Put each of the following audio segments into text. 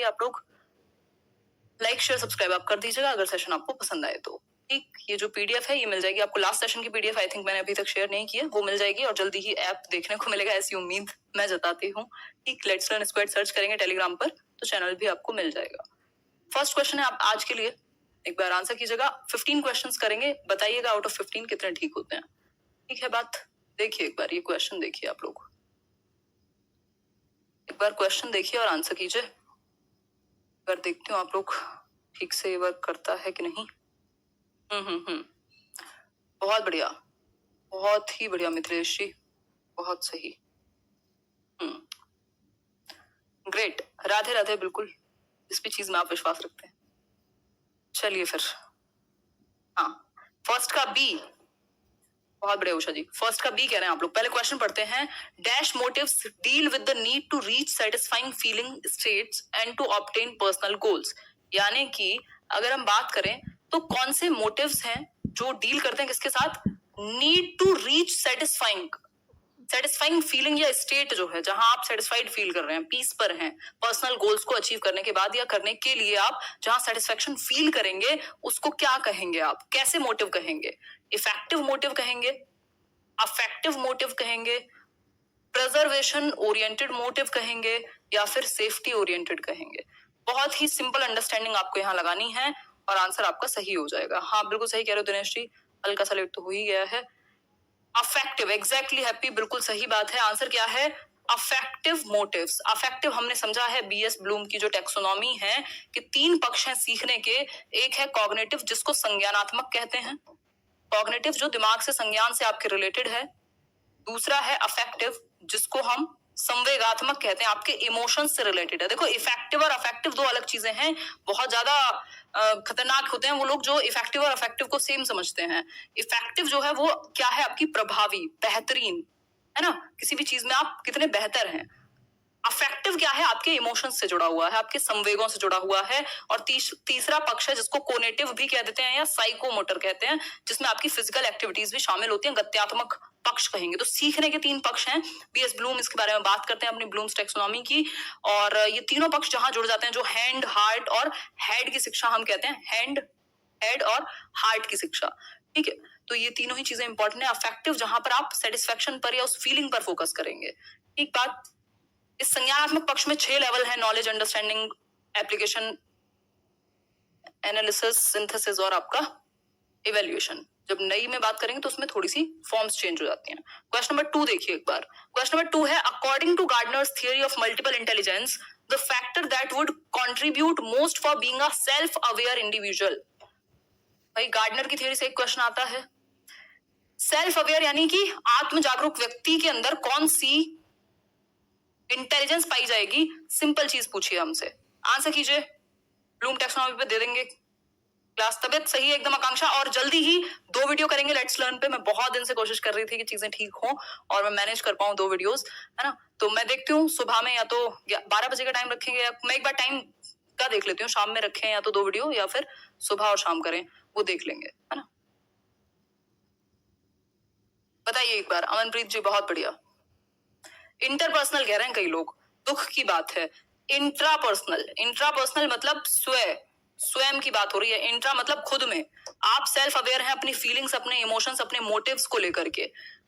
जाइए आप लोग। लाइक शेयर सब्सक्राइब आप कर दीजिएगा अगर सेशन आपको पसंद आए तो। ठीक, ये जो पीडीएफ है ये मिल जाएगी आपको। लास्ट सेशन की पीडीएफ आई थिंक मैंने अभी तक शेयर नहीं की है, वो मिल जाएगी और जल्दी ही ऐप देखने को मिलेगा, ऐसी उम्मीद मैं जताती हूँ। ठीक, लेट्स लर्न स्क्वाड सर्च करेंगे टेलीग्राम पर तो चैनल भी आपको मिल जाएगा। फर्स्ट क्वेश्चन है आप आज के लिए, एक बार आंसर कीजिएगा। 15 क्वेश्चंस करेंगे, बताइएगा आउट ऑफ 15 कितने ठीक होते हैं। ठीक है बात, देखिए एक बार ये क्वेश्चन देखिए आप लोग, एक बार क्वेश्चन देखिए और आंसर कीजिए। एक बार देखती हूँ आप लोग ठीक से वर्क करता है कि नहीं। बहुत बढ़िया, बहुत ही बढ़िया मिथिलेश जी, बहुत सही। ग्रेट, राधे राधे। बिल्कुल, जिस भी चीज में आप विश्वास रखते हैं। चलिए फिर, हाँ, फर्स्ट का बी, बहुत बढ़िया उषा जी। फर्स्ट का बी कह रहे हैं आप लोग। पहले क्वेश्चन पढ़ते हैं। Dash motives deal with the need to reach satisfying feeling states and to obtain personal goals. यानी कि अगर हम बात करें तो कौन से मोटिव्स हैं जो डील करते हैं किसके साथ, need to reach satisfying feeling या स्टेट जो है जहां आप सेटिस्फाइड फील कर रहे हैं, पीस पर हैं, पर्सनल गोल्स को अचीव करने के बाद या करने के लिए आप जहां सेटिस्फेक्शन फील करेंगे उसको क्या कहेंगे, आप कैसे मोटिव कहेंगे? इफेक्टिव मोटिव कहेंगे, अफेक्टिव मोटिव कहेंगे, प्रिजर्वेशन ओरिएंटेड मोटिव कहेंगे या फिर सेफ्टी ओरिएंटेड कहेंगे? बहुत ही सिंपल अंडरस्टैंडिंग आपको यहाँ लगानी है और आंसर आपका सही हो जाएगा। हाँ बिल्कुल सही कह रहे हो दिनेश जी, हल्का सा लेट तो हो ही गया है। अफेक्टिव, एग्जैक्टली हैप्पी, बिल्कुल सही बात है। आंसर क्या है, अफेक्टिव मोटिव्स। अफेक्टिव हमने समझा है बीएस ब्लूम की जो टेक्सोनॉमी है कि 3 पक्ष हैं सीखने के। एक है कॉग्निटिव जिसको संज्ञानात्मक कहते हैं, कॉग्निटिव जो दिमाग से संज्ञान से आपके रिलेटेड है। दूसरा है अफेक्टिव जिसको हम संवेगात्मक कहते हैं, आपके इमोशंस से रिलेटेड है। देखो इफेक्टिव और अफेक्टिव दो अलग चीजें हैं। बहुत ज्यादा खतरनाक होते हैं वो लोग जो इफेक्टिव और अफेक्टिव को सेम समझते हैं। इफेक्टिव जो है वो क्या है, आपकी प्रभावी, बेहतरीन, है ना, किसी भी चीज में आप कितने बेहतर हैं। अफेक्टिव क्या है, आपके इमोशंस से जुड़ा हुआ है, आपके संवेगों से जुड़ा हुआ है। और तीसरा पक्ष है जिसको कोनेटिव भी कह देते हैं या साइकोमोटर कहते हैं, जिसमें आपकी फिजिकल एक्टिविटीज भी शामिल होती हैं, गत्यात्मक पक्ष कहेंगे। तो सीखने के 3 पक्ष हैं। बीएस ब्लूम इसके बारे में बात करते हैं अपनी ब्लूम्स टेक्सोनॉमी की। और ये तीनों पक्ष जहां जुड़ जाते हैं, जो हैंड, हार्ट और हेड की शिक्षा हम कहते हैं, हैंड, हेड और हार्ट की शिक्षा। ठीक है, तो ये तीनों ही चीजें इंपॉर्टेंट है। अफेक्टिव जहां पर आप सेटिस्फेक्शन पर या उस फीलिंग पर फोकस करेंगे। ठीक बात। इस संज्ञानात्मक पक्ष में 6 लेवल है, knowledge, understanding, application, analysis, synthesis और आपका इवैल्यूएशन। जब नई में बात करेंगे तो उसमें थोड़ी सी फॉर्म्स चेंज हो जाती हैं। क्वेश्चन नंबर 2 देखिए एक बार। क्वेश्चन नंबर 2 है, according to Gardner's theory of multiple intelligence the factor that would contribute most for being a self aware individual. भाई गार्डनर की थियरी से एक क्वेश्चन आता है, सेल्फ अवेयर यानी कि आत्म जागरूक व्यक्ति के अंदर कौन सी इंटेलिजेंस पाई जाएगी। सिंपल चीज पूछिए हमसे, आंसर कीजिए। ब्लूम टेक्सोनॉमी पे दे देंगे क्लास। तबियत सही है एकदम आकांक्षा, और जल्दी ही 2 वीडियो करेंगे लेट्स लर्न पे। मैं बहुत दिन से कोशिश कर रही थी कि चीजें ठीक हो और मैं मैनेज कर पाऊं 2 वीडियोस, है ना। तो मैं देखती हूँ सुबह में या तो 12 बजे का टाइम रखेंगे, या मैं एक बार टाइम का देख लेती हूँ, शाम में रखें या तो 2 वीडियो, या फिर सुबह और शाम करें, वो देख लेंगे, है ना। बताइए एक बार। अमनप्रीत जी बहुत बढ़िया। इंटरपर्सनल कह रहे हैं कई लोग, दुख की बात है। इंट्रापर्सनल, इंट्रापर्सनल मतलब स्वयं की बात हो रही है। इंट्रा मतलब खुद में, आप सेल्फ अवेयर हैं अपनी फीलिंग्स, अपने इमोशंस, अपने मोटिव्स को लेकर के।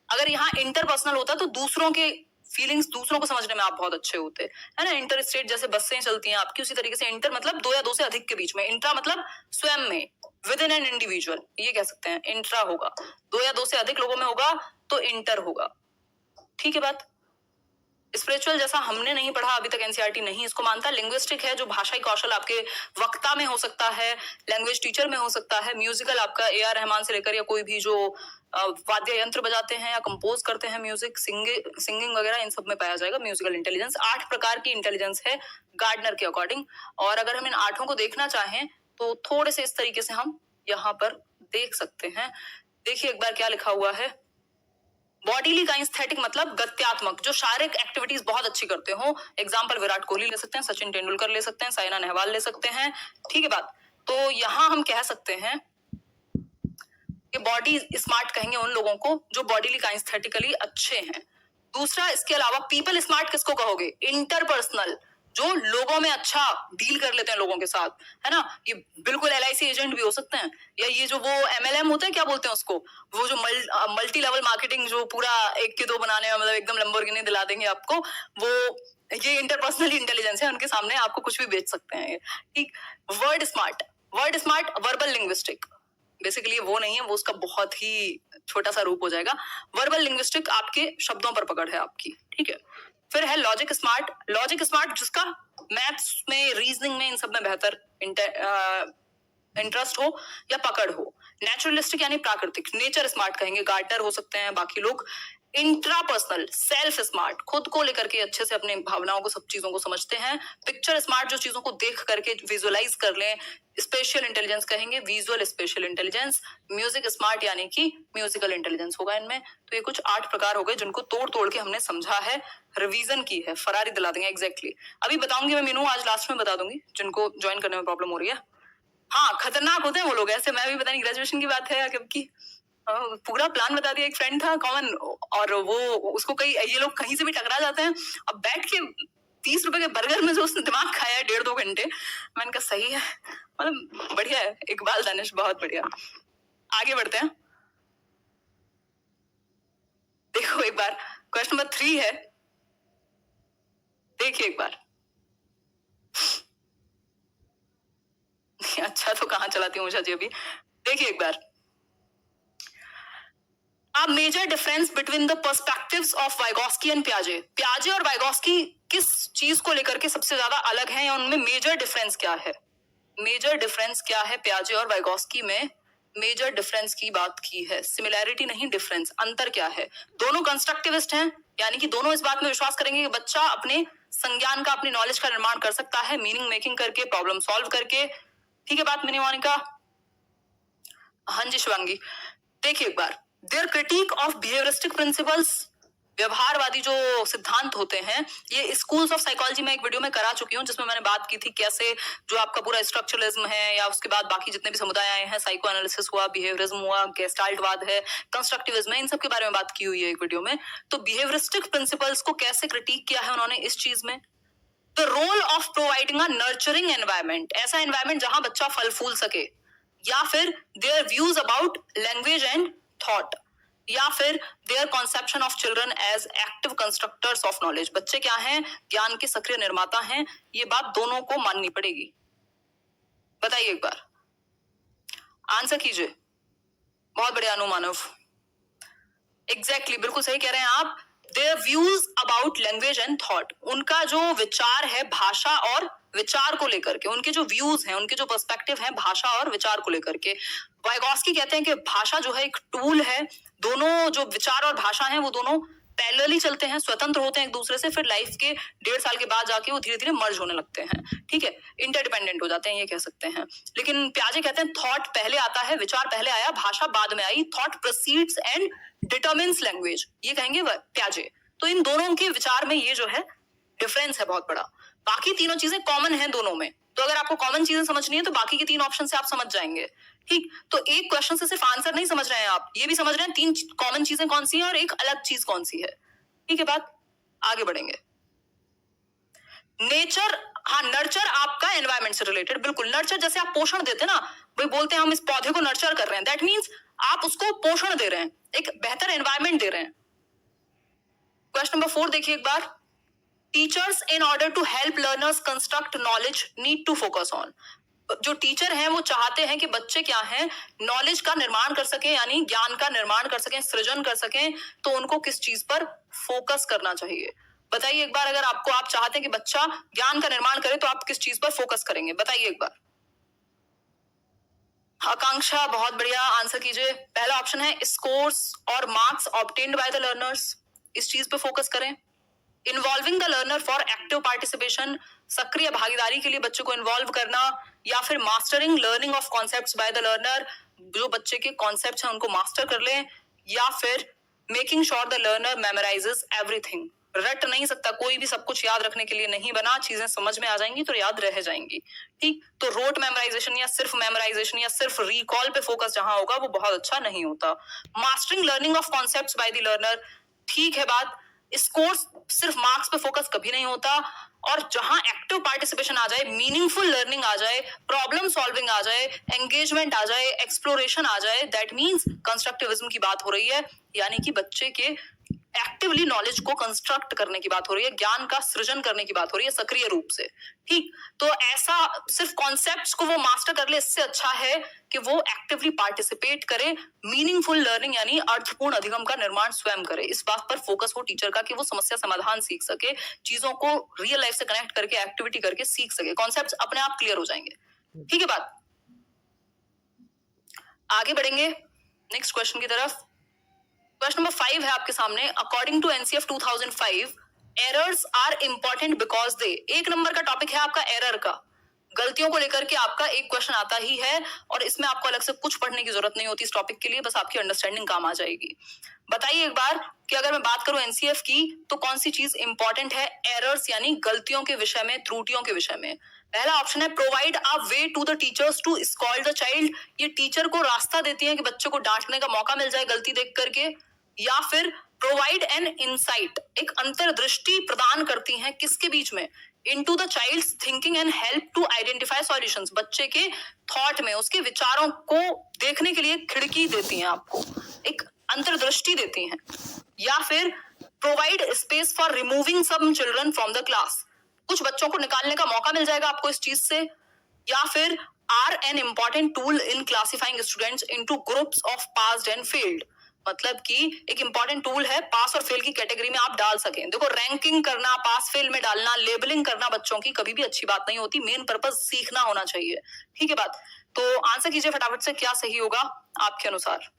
अगर यहाँ इंटरपर्सनल होता तो दूसरों के फीलिंग्स, दूसरों को समझने में आप बहुत अच्छे होते, है ना। इंटर स्टेट जैसे बसें चलती हैं आपकी, उसी तरीके से इंटर मतलब 2 या 2 से अधिक के बीच में, इंट्रा मतलब स्वयं में, विद इन एन इंडिविजुअल, ये कह सकते हैं। इंट्रा होगा 2 या 2 से अधिक लोगों में होगा तो इंटर होगा। ठीक है बात। स्पिरिचुअल जैसा हमने नहीं पढ़ा अभी तक, एनसीईआरटी नहीं इसको मानता। लिंग्विस्टिक है जो भाषाई कौशल आपके वक्ता में हो सकता है, लैंग्वेज टीचर में हो सकता है। म्यूजिकल आपका AR रहमान से लेकर या कोई भी जो वाद्य यंत्र बजाते हैं या कंपोज करते हैं म्यूजिक, सिंगिंग वगैरह, इन सब में पाया जाएगा म्यूजिकल इंटेलिजेंस। 8 प्रकार की इंटेलिजेंस है गार्डनर के अकॉर्डिंग। और अगर हम इन 8 को देखना चाहें तो थोड़े से इस तरीके से हम यहाँ पर देख सकते हैं। देखिए एक बार क्या लिखा हुआ है। बॉडीली काइनेस्थेटिक मतलब गत्यात्मक, जो शारीरिक एक्टिविटीज बहुत अच्छी करते हो। एग्जांपल विराट कोहली ले सकते हैं, सचिन तेंदुलकर ले सकते हैं, साइना नेहवाल ले सकते हैं। ठीक है बात। तो यहां हम कह सकते हैं कि बॉडी स्मार्ट कहेंगे उन लोगों को जो बॉडीली काइनेस्थेटिकली अच्छे हैं। दूसरा, इसके अलावा पीपल स्मार्ट किसको कहोगे, इंटरपर्सनल, जो लोगों में अच्छा डील कर लेते हैं लोगों के साथ, है ना, ये बिल्कुल एलआईसी एजेंट भी हो सकते हैं, या ये जो वो एमएलएम होते हैं, क्या बोलते हैं उसको, वो जो मल्टी लेवल मार्केटिंग, जो पूरा एक के दो बनाने में मतलब एकदम लंबोर्गिनी दिला देंगे आपको, वो ये इंटरपर्सनल इंटेलिजेंस है, उनके सामने आपको कुछ भी बेच सकते हैं। ठीक। Word smart verbal linguistic, basically वो नहीं है, वो उसका बहुत ही छोटा सा रूप हो जाएगा। वर्बल लिंग्विस्टिक आपके शब्दों पर पकड़ है आपकी, ठीक है। फिर है लॉजिक स्मार्ट जिसका मैथ्स में, रीजनिंग में, इन सब में बेहतर इंटरेस्ट हो या पकड़ हो। नेचुरलिस्टिक यानी प्राकृतिक, नेचर स्मार्ट कहेंगे, गार्डनर हो सकते हैं बाकी लोग। इंट्रापर्सनल सेल्फ स्मार्ट, खुद को लेकर के अच्छे से अपने भावनाओं को, सब चीजों को समझते हैं। पिक्चर स्मार्ट, जो चीजों को देख करके विजुअलाइज कर लें। स्पेशल इंटेलिजेंस कहेंगे, visual special intelligence. Music smart यानी कि म्यूजिकल इंटेलिजेंस होगा इनमें। तो ये कुछ 8 प्रकार हो गए जिनको तोड़ तोड़ के हमने समझा है, रिवीजन की है, फरारी दिला देंगे एग्जैक्टली। अभी बताऊंगी मैं मीनू, आज लास्ट में बता दूंगी जिनको ज्वाइन करने में प्रॉब्लम हो रही है। हाँ, खतरनाक होते हैं वो लोग, ऐसे मैं भी पता नहीं ग्रेजुएशन की बात है या कब की, पूरा प्लान बता दिया। एक फ्रेंड था कॉमन, और वो उसको कई ये लोग कहीं से भी टकरा जाते हैं। अब बैठ के 30 रुपए के बर्गर में जो उसने दिमाग खाया है 1.5-2 घंटे, मैंने कहा सही है, मतलब बढ़िया है। इकबाल दानिश बहुत बढ़िया। आगे बढ़ते हैं, देखो एक बार क्वेश्चन नंबर 3 है, देखिए एक बार। अच्छा तो कहाँ चलाती हूँ मुझे अभी, देखिए एक बार। A major difference between the perspectives of Vygotsky and Piaget. Piaget और Vygotsky किस चीज को लेकर के सबसे ज्यादा अलग हैं, या उनमें मेजर डिफरेंस क्या है? मेजर डिफरेंस क्या है Piaget और Vygotsky में? मेजर डिफरेंस की बात की है, सिमिलैरिटी नहीं, डिफरेंस। अंतर क्या है? दोनों कंस्ट्रक्टिविस्ट हैं, यानी कि दोनों इस बात में विश्वास करेंगे कि बच्चा अपने संज्ञान का, अपनी नॉलेज का निर्माण कर सकता है, मीनिंग मेकिंग करके, प्रॉब्लम सॉल्व करके। ठीक है बात, मिनी मोनिका? हाँ जी शिवांगी। देखिए एक बार, there critic of behavioristic principles, व्यवहारवादी जो सिद्धांत होते हैं, ये स्कूल्स ऑफ साइकोलॉजी में एक वीडियो में करा चुकी हूँ, जिसमें मैंने बात की थी कैसे जो आपका पूरा स्ट्रक्चरलिज्म है, या उसके बाद बाकी जितने भी समुदाय आए हैं, साइको एनालिसिस हुआ, बिहेवियरिज्म हुआ, गेस्टाल्टवाद है, कंस्ट्रक्टिविज्म है, इन सब के बारे में बात की हुई है एक वीडियो में। तो बिहेवियरिस्टिक प्रिंसिपल्स को कैसे क्रिटिक किया है उन्होंने इस चीज में। The role of providing a nurturing environment, ऐसा एनवायरमेंट जहां बच्चा फल फूल सके, या फिर their views about language and thought, या फिर their conception of children as active constructors of knowledge, बच्चे क्या हैं, ज्ञान के सक्रिय निर्माता हैं। ये बात दोनों को माननी पड़ेगी। बताइए एक बार, आंसर कीजिए। बहुत बढ़िया अनुमानव, एग्जैक्टली बिल्कुल सही कह रहे हैं आप। There views about language and thought, उनका जो विचार है भाषा और विचार को लेकर के, उनके जो व्यूज हैं, उनके जो पर्सपेक्टिव हैं भाषा और विचार को लेकर के। वाइगोस्की कहते हैं कि भाषा जो है एक टूल है, दोनों जो विचार और भाषा हैं वो दोनों पैरेलली चलते हैं, स्वतंत्र होते हैं एक दूसरे से, फिर लाइफ के 1.5 साल के बाद जाके वो धीरे धीरे मर्ज होने लगते हैं, ठीक है, इंटरडिपेंडेंट हो जाते हैं, ये कह सकते हैं। लेकिन प्याजे कहते हैं थॉट पहले आता है, विचार पहले आया, भाषा बाद में आई, thought proceeds and determines language, ये कहेंगे प्याजे। तो इन दोनों के विचार में ये जो है डिफरेंस है बहुत बड़ा। बाकी तीनों चीजें कॉमन है दोनों में, तो अगर आपको कॉमन चीजें समझनी है तो बाकी के 3 ऑप्शन से आप समझ जाएंगे। ठीक, तो एक क्वेश्चन से सिर्फ आंसर नहीं समझ रहे हैं आप, ये भी समझ रहे हैं 3 कॉमन चीजें कौन सी हैं और एक अलग चीज कौन सी है। ठीक है बात, आगे बढ़ेंगे। नेचर, हाँ नर्चर आपका एनवायरमेंट से रिलेटेड, बिल्कुल। नर्चर जैसे आप पोषण देते ना, वही बोलते हैं हम इस पौधे को नर्चर कर रहे हैं, दैट मीन्स आप उसको पोषण दे रहे हैं, एक बेहतर एनवायरमेंट दे रहे हैं। क्वेश्चन नंबर 4 देखिए एक बार। Teachers in order to help learners construct knowledge need to focus on, जो टीचर हैं वो चाहते हैं कि बच्चे क्या हैं, नॉलेज का निर्माण कर सकें, यानी ज्ञान का निर्माण कर सकें, सृजन कर सकें, तो उनको किस चीज पर फोकस करना चाहिए। बताइए एक बार, अगर आपको, आप चाहते हैं कि बच्चा ज्ञान का निर्माण करे तो आप किस चीज पर फोकस करेंगे, बताइए एक बार। आकांक्षा बहुत बढ़िया, आंसर कीजिए। पहला ऑप्शन है स्कोर्स और marks obtained by the learners, इस चीज पे फोकस करें। Involving the learner for active participation, सक्रिय भागीदारी के लिए बच्चे को इन्वॉल्व करना, या फिर mastering learning of concepts by the learner, जो बच्चे के कॉन्सेप्ट्स हैं उनको मास्टर कर लें, या फिर making sure the learner memorises everything, रट नहीं सकता कोई भी, सब कुछ याद रखने के लिए नहीं बना, चीजें समझ में आ जाएंगी तो याद रह जाएंगी। ठीक, तो रोट मेमोराइजेशन या सिर्फ मेमोराइजेशन या सिर्फ रिकॉल पे फोकस जहां होगा वो बहुत अच्छा नहीं होता। Mastering learning of concepts by the learner, ठीक है बात। स्कोर्स, सिर्फ मार्क्स पे फोकस कभी नहीं होता, और जहां एक्टिव पार्टिसिपेशन आ जाए, मीनिंगफुल लर्निंग आ जाए, प्रॉब्लम सॉल्विंग आ जाए, एंगेजमेंट आ जाए, एक्सप्लोरेशन आ जाए, दैट मीन्स कंस्ट्रक्टिविज्म की बात हो रही है, यानी कि बच्चे के एक्टिवली नॉलेज को कंस्ट्रक्ट करने की बात हो रही है, ज्ञान का सृजन करने की बात हो रही है सक्रिय रूप से। ठीक, तो ऐसा सिर्फ कॉन्सेप्ट्स को वो मास्टर कर ले, इससे अच्छा है कि वो एक्टिवली पार्टिसिपेट करे, मीनिंगफुल लर्निंग यानी अर्थपूर्ण अधिगम का निर्माण स्वयं करे। इस बात पर फोकस हो टीचर का कि वो समस्या समाधान सीख सके, चीजों को रियल लाइफ से कनेक्ट करके एक्टिविटी करके सीख सके, कॉन्सेप्ट्स अपने आप क्लियर हो जाएंगे। ठीक है बात, आगे बढ़ेंगे नेक्स्ट क्वेश्चन की तरफ। क्वेश्चन नंबर 5 है आपके सामने। According to NCF 2005 errors are important because they, एक नंबर का टॉपिक है आपका एरर का, गलतियों को लेकर के आपका एक क्वेश्चन आता ही है और इसमें आपको अलग से कुछ पढ़ने की जरूरत नहीं होती इस टॉपिक के लिए, बस आपकी अंडरस्टैंडिंग काम आ जाएगी। बताइए एक बार कि अगर मैं बात करूं एनसीएफ की तो कौन सी चीज इंपॉर्टेंट है एरर्स यानी गलतियों के विषय में, त्रुटियों के विषय में। पहला ऑप्शन है provide a way to the teachers to scold the child, ये टीचर को रास्ता देती है कि बच्चे को डांटने का मौका मिल जाए गलती देख करके, या फिर प्रोवाइड एन इनसाइट, एक अंतर्दृष्टि प्रदान करती हैं किसके बीच में, into the child's thinking and help to identify solutions, बच्चे के थॉट में उसके विचारों को देखने के लिए खिड़की देती हैं, आपको एक अंतर्दृष्टि देती हैं। या फिर provide space for removing some children from the class, कुछ बच्चों को निकालने का मौका मिल जाएगा आपको इस चीज से। या फिर are an important tool in classifying students into groups of passed and failed, मतलब कि एक इंपॉर्टेंट टूल है पास और फेल की कैटेगरी में आप डाल सकें। देखो रैंकिंग करना, पास फेल में डालना, लेबलिंग करना बच्चों की कभी भी अच्छी बात नहीं होती, मेन पर्पस सीखना होना चाहिए। ठीक है बात, तो आंसर कीजिए फटाफट से क्या सही होगा आपके अनुसार।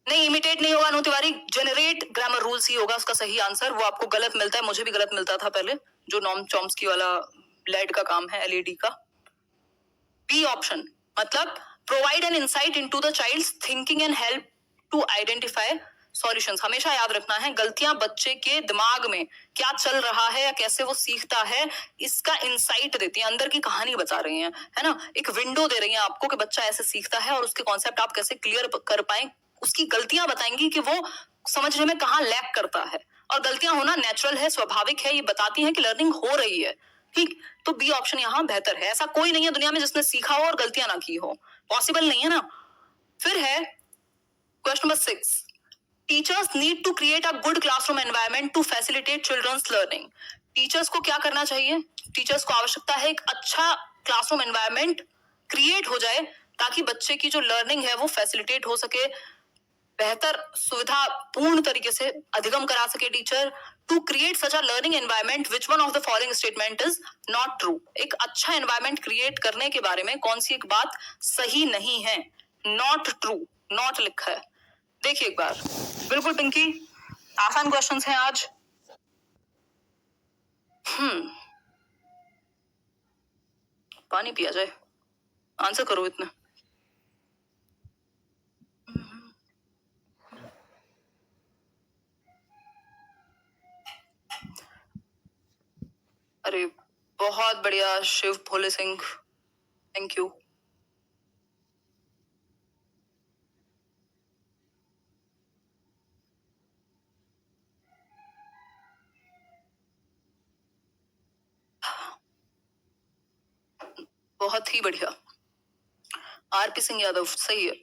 नहीं, इमिटेट नहीं होगा अनु तिवारी, जेनरेट ग्रामर रूल्स ही होगा उसका सही आंसर। वो आपको गलत मिलता है, मुझे भी गलत मिलता था पहले, जो नॉर्म चॉम्स्की वाला लेड का काम है, एलईडी का। बी ऑप्शन मतलब provide an insight into the child's thinking and help to identify solutions. हमेशा याद रखना है गलतियां बच्चे के दिमाग में क्या चल रहा है या कैसे वो सीखता है, इसका इंसाइट देती है, अंदर की कहानी बता रही हैं, है ना, एक विंडो दे रही हैं आपको कि बच्चा ऐसे सीखता है और उसके कॉन्सेप्ट आप कैसे क्लियर कर पाए, उसकी गलतियां बताएंगी कि वो समझने में कहाँ लैक करता है। और गलतियां होना नेचुरल है, स्वाभाविक है, ये बताती हैं कि लर्निंग हो रही है। ठीक, तो बी ऑप्शन यहाँ बेहतर है। ऐसा कोई नहीं है दुनिया में जिसने सीखा हो और गलतियां ना की हो, पॉसिबल नहीं है ना। फिर है question number 6, teachers need to create a good classroom environment to facilitate children's learning. Teachers को क्या करना चाहिए, टीचर्स को आवश्यकता है एक अच्छा क्लासरूम एनवायरनमेंट क्रिएट हो जाए ताकि बच्चे की जो लर्निंग है वो फैसिलिटेट हो सके, बेहतर सुविधा पूर्ण तरीके से अधिगम करा सके teacher. To create such a learning environment which one of the following statement is not true, एक अच्छा एनवायरनमेंट क्रिएट करने के बारे में कौन सी एक बात सही नहीं है, नॉट ट्रू, नॉट लिखा है। देखिए एक बार, बिल्कुल पिंकी, आसान क्वेश्चंस हैं आज। पानी पिया जाए, आंसर करो इतना। अरे बहुत बढ़िया शिव भोले सिंह, थैंक यू। बहुत ही बढ़िया, आरपी सिंह यादव, सही है।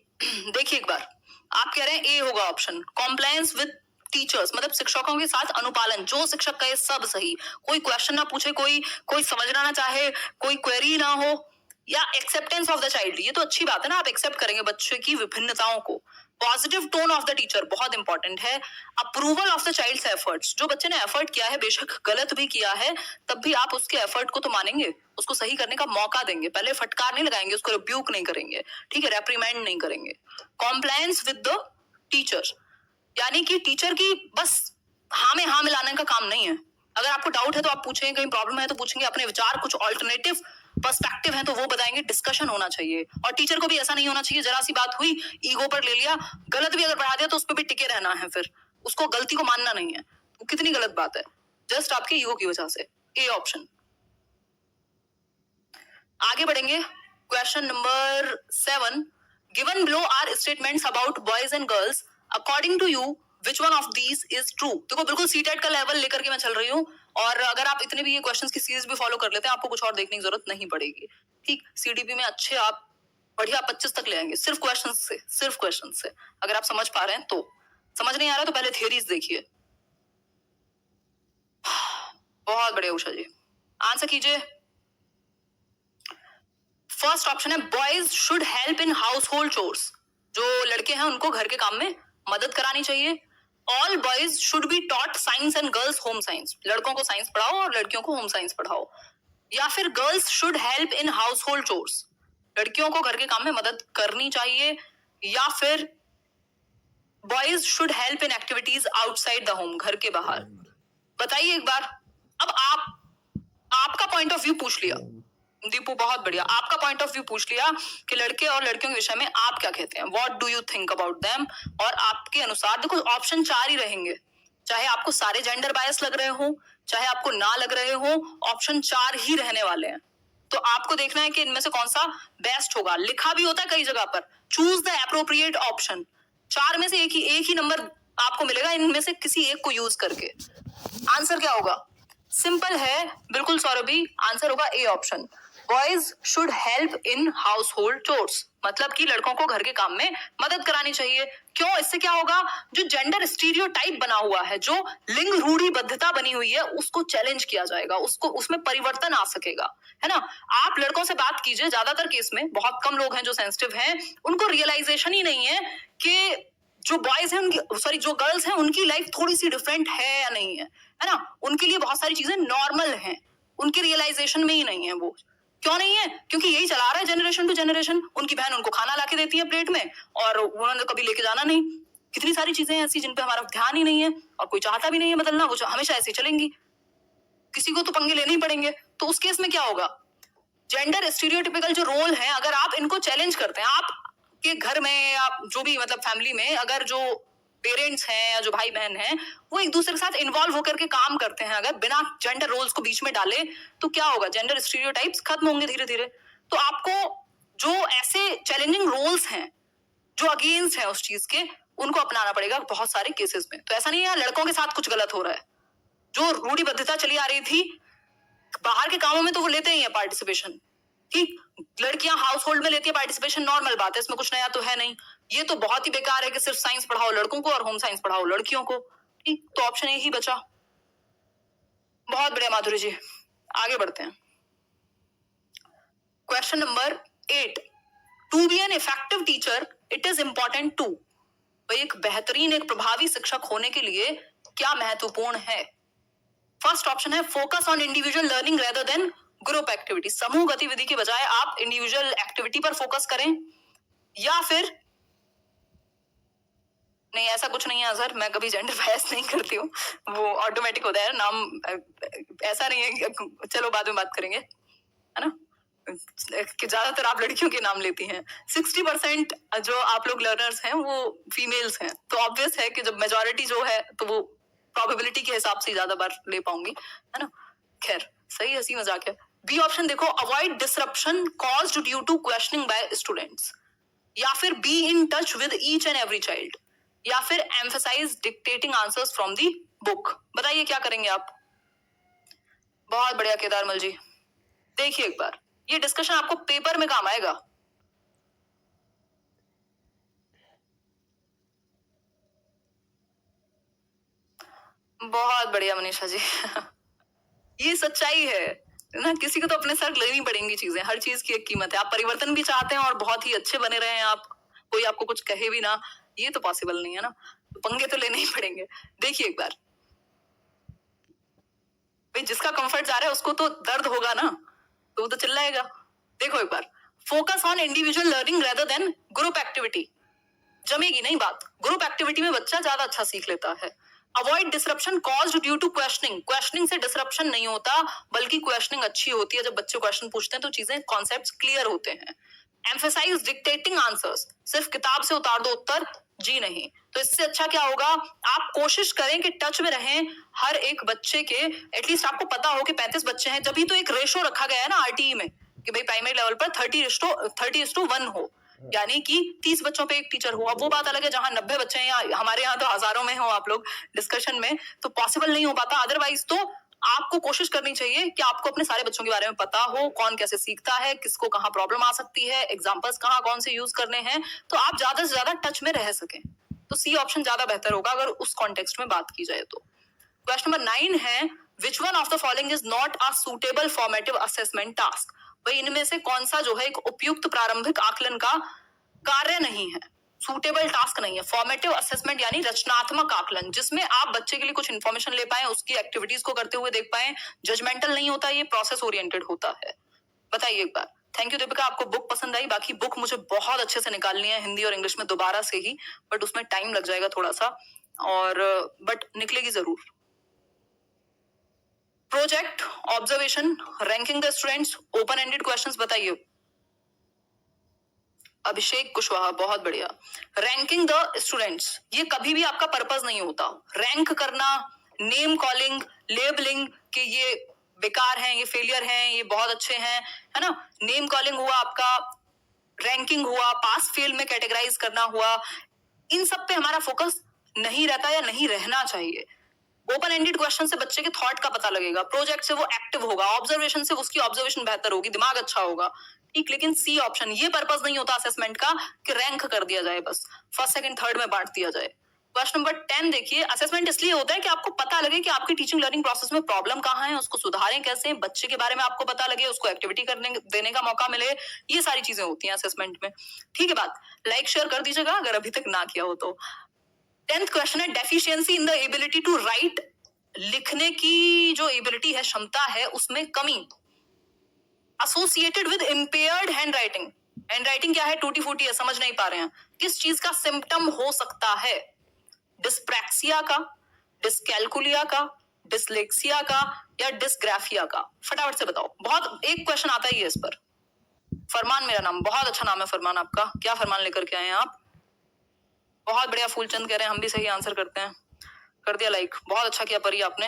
देखिए एक बार, आप कह रहे हैं ए होगा ऑप्शन, कॉम्प्लायंस विद टीचर्स, मतलब शिक्षकों के साथ अनुपालन, जो शिक्षक कहे सब सही, कोई क्वेश्चन ना पूछे, कोई समझना ना चाहे, कोई क्वेरी ना हो, या एक्सेप्टेंस ऑफ द चाइल्ड, ये तो अच्छी बात है ना, आप एक्सेप्ट करेंगे बच्चे की विभिन्नताओं को। Positive tone of the teacher बहुत इंपॉर्टेंट है। Approval of the child's efforts, जो बच्चे ने एफर्ट किया है, बेशक गलत भी किया है, तब भी आप उसके एफर्ट को तो मानेंगे, उसको सही करने का मौका देंगे, पहले फटकार नहीं लगाएंगे, उसको रिब्यूक नहीं करेंगे, ठीक है, रेप्रीमेंड नहीं करेंगे। कॉम्प्लायंस विद द टीचर, यानी कि टीचर की बस हाँ में हाँ मिलाने का काम नहीं है। अगर आपको डाउट है तो आप पूछेंगे, कहीं प्रॉब्लम है तो पूछेंगे, अपने विचार कुछ ऑल्टरनेटिव पर्सपेक्टिव है तो वो बताएंगे, डिस्कशन होना चाहिए। और टीचर को भी ऐसा नहीं होना चाहिए जरा सी बात हुई ईगो पर ले लिया, गलत भी अगर पढ़ा दिया तो उस पर भी टिके रहना है, फिर उसको गलती को मानना नहीं है, वो कितनी गलत बात है, जस्ट आपके ईगो की वजह से। A option. आगे बढ़ेंगे, question number 7, given below are statements about boys and girls, according to you which one of these is true. देखो बिल्कुल सीटेट का लेवल लेकर के मैं चल रही हूँ, और अगर आप इतने भी ये क्वेश्चंस की सीरीज भी फॉलो कर लेते हैं, आपको कुछ और देखने की जरूरत नहीं पड़ेगी। ठीक, सीडीपी में अच्छे आप बढ़िया 25 तक ले आएंगे सिर्फ क्वेश्चन से, सिर्फ क्वेश्चन से। अगर आप समझ पा रहे हैं तो, समझ नहीं आ रहा है तो पहले थियरीज देखिए। बहुत बढ़िया उषा जी, आंसर कीजिए। फर्स्ट ऑप्शन है boys should help in house hold chores. जो लड़के हैं उनको घर के काम में मदद करानी चाहिए। All boys should be taught science and girls home science. लड़कों को साइंस पढ़ाओ और लड़कियों को होम साइंस पढ़ाओ। या फिर girls should help in house hold chores, लड़कियों को घर के काम में मदद करनी चाहिए। या फिर boys should help in activities outside the home, घर के बाहर। बताइए एक बार। अब आपका पॉइंट ऑफ व्यू पूछ लिया दीपू, बहुत बढ़िया, आपका पॉइंट ऑफ व्यू पूछ लिया कि लड़के और लड़कियों के विषय में आप क्या कहते हैं, what do you think about them. और आपके अनुसार देखो ऑप्शन 4 ही रहेंगे, चाहे आपको सारे जेंडर बायस लग रहे हो, चाहे आपको ना लग रहे हो, ऑप्शन 4 ही रहने वाले हैं। तो आपको देखना है कि इनमें से कौन सा बेस्ट होगा। लिखा भी होता है कई जगह पर, चूज द एप्रोप्रिएट ऑप्शन। 4 में से एक ही नंबर आपको मिलेगा, इनमें से किसी एक को यूज करके। आंसर क्या होगा? सिंपल है बिल्कुल सौरभी, आंसर होगा A option, boys should help in house hold chores. मतलब कि लड़कों को घर के काम में मदद करानी चाहिए। क्यों? इससे क्या होगा, जो जेंडर स्टीरियोटाइप बना हुआ है, जो लिंग रूढ़िबद्धता बनी हुई है, उसको चैलेंज किया जाएगा, उसको उसमें परिवर्तन आ सकेगा, है ना। आप लड़कों से बात कीजिए, ज्यादातर केस में बहुत कम लोग हैं जो सेंसिटिव हैं, उनको रियलाइजेशन ही नहीं है कि जो बॉयज हैं उनकी, सॉरी जो गर्ल्स हैं उनकी लाइफ थोड़ी सी डिफरेंट है या नहीं है ना। उनके लिए बहुत सारी चीजें नॉर्मल हैं, उनके रियलाइजेशन में ही नहीं है वो। क्यों नहीं है? क्योंकि यही चला रहा है जनरेशन टू जनरेशन। उनकी बहन उनको खाना लाके देती है प्लेट में, और उन्होंने कभी लेके जाना नहीं। कितनी सारी चीजें ऐसी जिन पे हमारा ध्यान ही नहीं है, और कोई चाहता भी नहीं है बदलना, वो हमेशा ऐसी चलेंगी, किसी को तो पंगे लेने ही पड़ेंगे। तो उस केस में क्या होगा, जेंडर स्टीरियोटिपिकल जो रोल है, अगर आप इनको चैलेंज करते हैं, आप के घर में, आप जो भी मतलब फैमिली में, अगर जो पेरेंट्स हैं या जो भाई बहन हैं, वो एक दूसरे के साथ इन्वॉल्व होकर के काम करते हैं, अगर बिना जेंडर रोल्स को बीच में डाले, तो क्या होगा, जेंडर स्टीरियोटाइप्स खत्म होंगे धीरे धीरे। तो आपको जो ऐसे चैलेंजिंग रोल्स हैं जो अगेंस्ट है उस चीज के, उनको अपनाना पड़ेगा बहुत सारे केसेस में। तो ऐसा नहीं है लड़कों के साथ कुछ गलत हो रहा है। जो रूढ़िबद्धता चली आ रही थी, बाहर के कामों में तो वो लेते ही है पार्टिसिपेशन, ठीक, लड़कियां हाउस होल्ड में लेती है पार्टिसिपेशन, नॉर्मल बात है, इसमें कुछ नया तो है नहीं। ये तो बहुत ही बेकार है कि सिर्फ साइंस पढ़ाओ लड़कों को और होम साइंस पढ़ाओ लड़कियों को, ठीक। तो ऑप्शन ए ही बचा। बहुत बढ़िया माधुरी जी, आगे बढ़ते हैं। Question number 8, to be an effective teacher it is important to. एक बेहतरीन, एक प्रभावी शिक्षक होने के लिए क्या महत्वपूर्ण है? फर्स्ट ऑप्शन है focus on individual learning rather than group activity. समूह गतिविधि के बजाय आप इंडिविजुअल एक्टिविटी पर फोकस करें। या फिर नहीं, ऐसा कुछ नहीं है सर, मैं कभी जेंडर बायस नहीं करती हूँ, वो ऑटोमेटिक होता है नाम, ऐसा नहीं है। चलो बाद में बात करेंगे, है ना, कि ज्यादातर आप लड़कियों के नाम लेती हैं। 60% जो आप लोग लर्नर्स हैं वो फीमेल्स हैं, तो ऑब्वियस है कि जब मेजोरिटी जो है तो वो प्रोबेबिलिटी के हिसाब से ज्यादा बार ले पाऊंगी, है ना। खैर सही, हंसी मजाक है। बी ऑप्शन देखो, avoid disruption caused due to questioning by students. या फिर be in touch with each and every child. या फिर emphasise dictating answers from the book. बताइए क्या करेंगे आप? बहुत बढ़िया केदारमल जी, देखिए एक बार, ये डिस्कशन आपको पेपर में काम आएगा। बहुत बढ़िया मनीषा जी ये सच्चाई है ना, किसी को तो अपने सर लेनी पड़ेंगी चीजें, हर चीज की एक कीमत है। आप परिवर्तन भी चाहते हैं और बहुत ही अच्छे बने रहे हैं आप, कोई आपको कुछ कहे भी ना, ये तो पॉसिबल नहीं है ना, तो पंगे तो लेने ही पड़ेंगे। देखिए एक बार, भाई जिसका कंफर्ट जा रहा है उसको तो दर्द होगा ना, तो वो तो चिल्लाएगा। देखो एक बार, focus on individual learning rather than group activity. जमेगी नहीं बात, ग्रुप एक्टिविटी में बच्चा ज्यादा अच्छा सीख लेता है। Avoid disruption caused due to questioning. Questioning से डिसरप्शन नहीं होता, बल्कि क्वेश्चनिंग अच्छी होती है। जब बच्चे क्वेश्चन पूछते हैं तो चीजें, कॉन्सेप्ट्स क्लियर होते हैं। एम्फेसाइज डिक्टेटिंग आंसर्स, सिर्फ किताब से उतार दो उत्तर, जी नहीं। तो इससे अच्छा क्या होगा, आप कोशिश करें कि टच में रहें हर एक बच्चे के। एटलीस्ट आपको पता हो कि 35 बच्चे हैं, जब भी तो एक रेशो रखा गया है ना आरटीई में, कि भाई प्राइमरी लेवल पर 30:1 हो, यानी कि 30 बच्चों पे एक टीचर हो। अब वो बात अलग है जहां 90 बच्चे हैं, या हमारे यहाँ तो हजारों में हो आप लोग डिस्कशन में, तो पॉसिबल नहीं हो पाता। अदरवाइज तो आपको कोशिश करनी चाहिए कि आपको अपने सारे बच्चों के बारे में पता हो, कौन कैसे सीखता है, किसको कहाँ प्रॉब्लम आ सकती है, एग्जाम्पल्स कहाँ कौन से यूज करने हैं, तो आप ज्यादा से ज्यादा टच में रह सकें। तो सी ऑप्शन ज्यादा बेहतर होगा अगर उस कॉन्टेक्स्ट में बात की जाए तो। क्वेश्चन नंबर 9 है, विच one of the following is not a suitable formative assessment task. भाई इनमें से कौन सा जो है एक उपयुक्त प्रारंभिक आकलन का कार्य नहीं है, सूटेबल टास्क नहीं है। फॉर्मेटिव असेसमेंट यानी रचनात्मक आकलन, जिसमें आप बच्चे के लिए कुछ इंफॉर्मेशन ले पाए, उसकी एक्टिविटीज को करते हुए देख पाए। जजमेंटल नहीं होता, ये प्रोसेस ओरिएंटेड होता है। बताइए एक बार। थैंक यू दीपिका, आपको बुक पसंद आई। बाकी बुक मुझे बहुत अच्छे से निकालनी है हिंदी और इंग्लिश में दोबारा से ही, बट उसमें टाइम लग जाएगा थोड़ा सा, और बट निकलेगी जरूर। Project, observation, ranking the students, open ended questions. बताइए। अभिषेक कुशवाहा, बहुत बढ़िया। रैंकिंग द स्टूडेंट्स, ये कभी भी आपका पर्पस नहीं होता। रैंक करना, नेम कॉलिंग, लेबलिंग कि ये बेकार हैं, ये फेलियर हैं, ये बहुत अच्छे हैं, है ना। नेम कॉलिंग हुआ आपका, रैंकिंग हुआ, पास फेल में कैटेगराइज करना हुआ, इन सब पे हमारा फोकस नहीं रहता या नहीं रहना चाहिए। ओपन एंडेड क्वेश्चन से बच्चे के थॉट का पता लगेगा, प्रोजेक्ट से वो एक्टिव होगा, ऑब्जर्वेशन से उसकी ऑब्जर्वेशन बेहतर होगी, दिमाग अच्छा होगा, ठीक। लेकिन सी ऑप्शन, ये पर्पस नहीं होता असेसमेंट का कि रैंक कर दिया जाए, बस फर्स्ट सेकंड थर्ड में बांट दिया जाए। क्वेश्चन नंबर 10 देखिए, असेसमेंट इसलिए होता है कि आपको पता लगे कि आपकी टीचिंग लर्निंग प्रोसेस में प्रॉब्लम कहाँ है, उसको सुधारें कैसे, बच्चे के बारे में आपको पता लगे, उसको एक्टिविटी करने देने का मौका मिले, ये सारी चीजें होती हैं असेसमेंट में, ठीक है बात। लाइक शेयर कर दीजिएगा अगर अभी तक ना किया हो तो। 10th क्वेश्चन है, deficiency in the ability to write, लिखने की जो एबिलिटी है, क्षमता है, उसमें कमी associated with impaired handwriting. Handwriting क्या है, टूटी फूटी है, समझ नहीं पा रहे हैं, किस चीज का सिम्टम हो सकता है? डिस्प्रैक्सिया का, डिस्कैल्कुलिया का, डिसलेक्सिया का, या डिसग्राफिया का? फटाफट से बताओ, बहुत एक क्वेश्चन आता ही है इस पर। फरमान मेरा नाम, बहुत अच्छा नाम है फरमान आपका, क्या फरमान लेकर के आए हैं आप? बहुत बढ़िया। फूलचंद कह रहे हैं हम भी सही आंसर करते हैं, कर दिया लाइक, बहुत अच्छा किया परी आपने,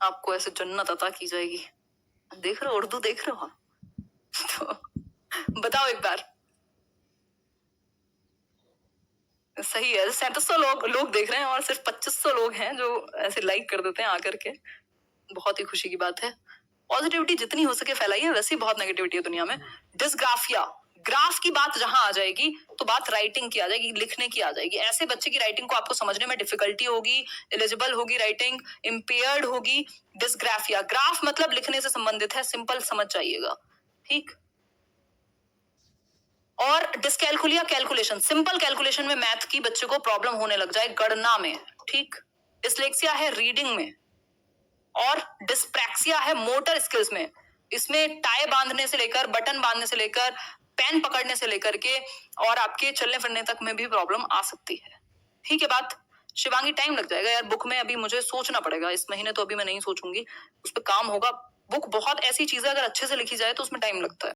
आपको ऐसे जन्नत अता की जाएगी। देख रहे हो, उर्दू देख रहे हो तो बताओ एक बार। सही है, 3700 लोग देख रहे हैं और सिर्फ 2500 लोग हैं जो ऐसे लाइक कर देते हैं आकर के, बहुत ही खुशी की बात है। पॉजिटिविटी जितनी हो सके फैलाइए, वैसे ही बहुत नेगेटिविटी है दुनिया में। डिसग्राफिया, ग्राफ की बात जहां आ जाएगी तो बात राइटिंग की आ जाएगी, लिखने की आ जाएगी। ऐसे बच्चे की राइटिंग को आपको समझने में डिफिकल्टी होगी, एलिजिबल होगी राइटिंग, इम्पेयर्ड होगी। डिसग्राफिया, ग्राफ मतलब लिखने से संबंधित है, सिंपल समझ जाइएगा, ठीक। और डिसकैल्कुलिया, कैलकुलेशन, सिंपल कैलकुलेशन में मैथ की बच्चे को प्रॉब्लम होने लग जाए, गणना में, ठीक। डिसलेक्सिया है रीडिंग में, और डिस्प्रैक्सिया है मोटर स्किल्स में। इसमें टाई बांधने से लेकर, बटन बांधने से लेकर, पेन पकड़ने से लेकर के, और आपके चलने फिरने तक में भी प्रॉब्लम आ सकती है, ठीक है बात। शिवांगी, टाइम लग जाएगा यार, बुक में अभी मुझे सोचना पड़ेगा, इस महीने तो अभी मैं नहीं सोचूंगी, उस पर काम होगा। बुक बहुत ऐसी चीज है, अगर अच्छे से लिखी जाए तो उसमें टाइम लगता है।